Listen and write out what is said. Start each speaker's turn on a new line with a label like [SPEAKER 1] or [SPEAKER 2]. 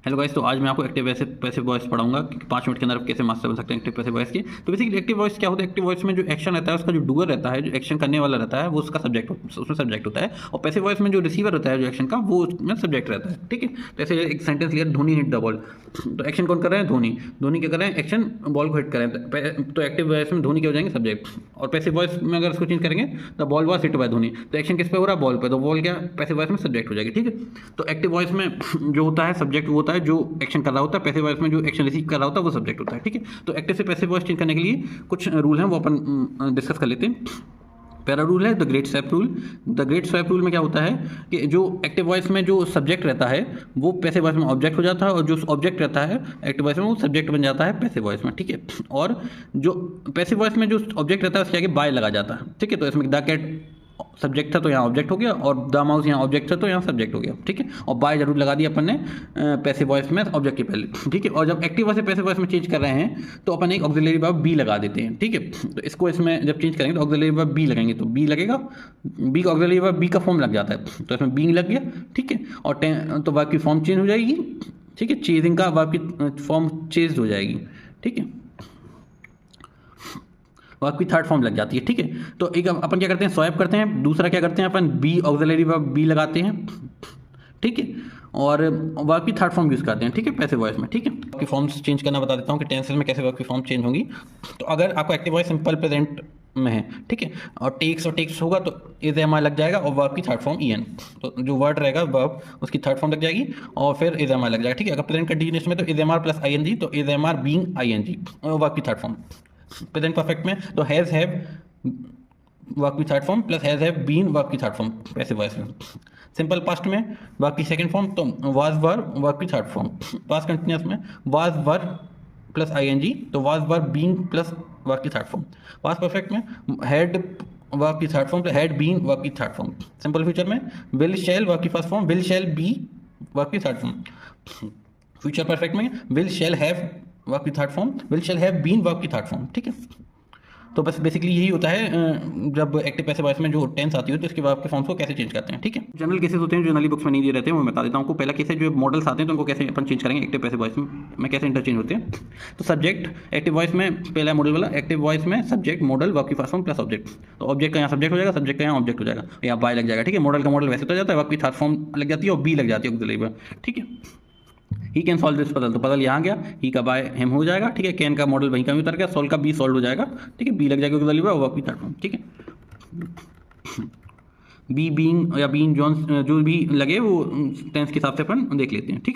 [SPEAKER 1] Hello guys, तो आज मैं आपको एक्टिव पैसिव वॉइस पढ़ाऊंगा कि 5 मिनट के अंदर आप कैसे मास्टर बन सकते हैं एक्टिव पैसिव वॉइस की। तो बेसिकली एक्टिव वॉइस क्या होता है? एक्टिव वॉइस में जो एक्शन रहता है उसका जो डूअर रहता है, जो एक्शन करने वाला रहता है वो उसका उसमें सब्जेक्ट होता है, और पैसिव वॉइस में जो रिसीवर रहता है जो एक्शन का वो उसमें सब्जेक्ट रहता है। ठीक है, तो ऐसे एक सेंटेंस लिया, धोनी हिट द बॉल, तो एक्शन कौन कर रहे हैं? धोनी। धोनी क्या कर रहे हैं? एक्शन बॉल को हिट कर रहे हैं, तो एक्टिव वॉइस में धोनी क्या हो जाएंगे? सब्जेक्ट। और पैसिव वॉइस में अगर इसको चेंज करेंगे the ball was hit by Dhoni, तो एक्शन किस पे हो रहा है? बॉल पे, तो बॉल क्या पैसिव वॉइस में सब्जेक्ट हो जाएगी। ठीक है, तो एक्टिव वॉइस में जो होता है सब्जेक्ट वो होता है जो एक्शन कर रहा होता है, पैसिव वॉइस में जो एक्शन रिसीव कर रहा होता है वो सब्जेक्ट होता है। ठीक है, तो एक्टिव से पैसिव वॉइस चेंज करने के लिए कुछ रूल हैं, वो अपन डिस्कस कर लेते हैं। पहला रूल है the great swap rule. The great swap rule में क्या होता है कि जो एक्टिव वॉइस में जो सब्जेक्ट रहता है वो पैसिव वॉइस में ऑब्जेक्ट हो जाता है, और जो ऑब्जेक्ट रहता है एक्टिव वॉइस में वो सब्जेक्ट बन जाता है पैसिव वॉइस में। ठीक है, और जो पैसिव वॉइस में जो ऑब्जेक्ट रहता है उसके आगे बाय लगा जाता है। ठीक है, तो इसमें द कैट सब्जेक्ट था तो यहाँ ऑब्जेक्ट हो गया, और द माउस यहाँ ऑब्जेक्ट था तो यहाँ सब्जेक्ट हो गया। ठीक है, और बाय जरूर लगा दिया अपन ने पैसिव वॉइस में ऑब्जेक्ट के पहले। ठीक है, और जब एक्टिव वॉइस से पैसिव वॉइस में चेंज कर रहे हैं तो अपन एक ऑक्सिलरी वर्ब बी लगा देते हैं। ठीक है, तो इसको इसमें जब चेंज करेंगे तो ऑक्सिलरी वर्ब बी लगाएंगे तो बी लगेगा, बी का ऑक्सिलरी वर्ब बी का फॉर्म लग जाता है, तो इसमें बी लग गया। ठीक है, और तो वर्ब की फॉर्म चेंज हो जाएगी। ठीक है, चेजिंग का वर्ब की फॉर्म चेंज हो जाएगी। ठीक है, वर्ब की थर्ड फॉर्म लग जाती है। ठीक है, तो एक अपन क्या करते हैं? स्वैप करते हैं। दूसरा क्या करते हैं? अपन बी ऑक्सिलरी वर्ब बी लगाते हैं। ठीक है, और वर्ब की थर्ड फॉर्म यूज़ करते हैं। ठीक है, पैसिव वॉइस में। ठीक है, की फॉर्म्स चेंज करना बता देता हूँ कि टेंसेस में कैसे वर्ब की फॉर्म चेंज होंगी। तो अगर आपको एक्टिव वॉइस सिंपल प्रेजेंट में है, ठीक है, और टेक्स होगा तो इज एम आई लग जाएगा, और वर्ब की थर्ड फॉर्म ई एन, तो जो वर्ड रहेगा वर्ब उसकी थर्ड फॉर्म लग जाएगी, और फिर इज एम आई लग जाएगा। ठीक है, अगर प्रेजेंट कंटिन्यूअस में तो is am are plus I N G, तो is am are being I N G, verb की थर्ड फॉर्म। प्रेजेंट परफेक्ट में तो हैज़ हैव वर्ब की third form plus has have been verb की third form passive voice में। Simple past में verb की second form तो was verb की थर्ड फॉर्म। पास्ट कंटिन्यूअस में was verb plus I N G, तो was verb being plus verb की third form. Past perfect में हैड वर्ब की थर्ड फॉर्म तो हैड बीन वर्ब की थर्ड फॉर्म। सिंपल फ्यूचर में will shall verb की first form, will shall be verb की third form. Future perfect में will shall have verb की third form, will shall have been verb की third form. ठीक है, तो बस बेसिकली यही होता है जब एक्टिव पैसिव वॉइस में जो टेंस आती है तो इसके वर्ब के फॉर्म्स को कैसे चेंज करते हैं। ठीक है, जनरल केसेस होते हैं जो जनरली बुक्स में नहीं दिए रहते हैं, वो मैं बता देता हूँ आपको। पहला केस है जो मॉडल्स आते हैं तो उनको कैसे अपन चेंज करेंगे एक्टिव पैसिव वॉइस में कैसे इंटरचेंज होते हैं। तो सब्जेक्ट एक्टिव वॉइस में पहला मॉडल वाला, एक्टिव वॉइस में सब्जेक्ट मॉडल वर्ब की फर्स्ट फॉर्म प्लस ऑब्जेक्ट, तो ऑब्जेक्ट का यहाँ सब्जेक्ट हो जाएगा, सब्जेक्ट का यहाँ ऑब्जेक्ट हो जाएगा, या बाय लग जाएगा। ठीक है, मॉडल का मॉडल वैसे तो जाता है, वर्ब की थर्ड फॉर्म लग जाती है और बी लग जाती है ऑक्सिलरी वर्ब। ठीक है, he can solve this puzzle, तो पजल यहाँ गया, ही का बाय हिम हो जाएगा। ठीक है, कैन का मॉडल वहीं का भी उतर गया, सॉल्व का बी सॉल्व हो जाएगा। ठीक है, बी लग जाएगा ऑक्सिलरी वर्ब, वर्ब की थर्ड फॉर्म। ठीक है, बी बीइंग या बीइंग जॉन जो भी लगे वो टेंस के हिसाब से अपन देख लेते हैं। ठीक है।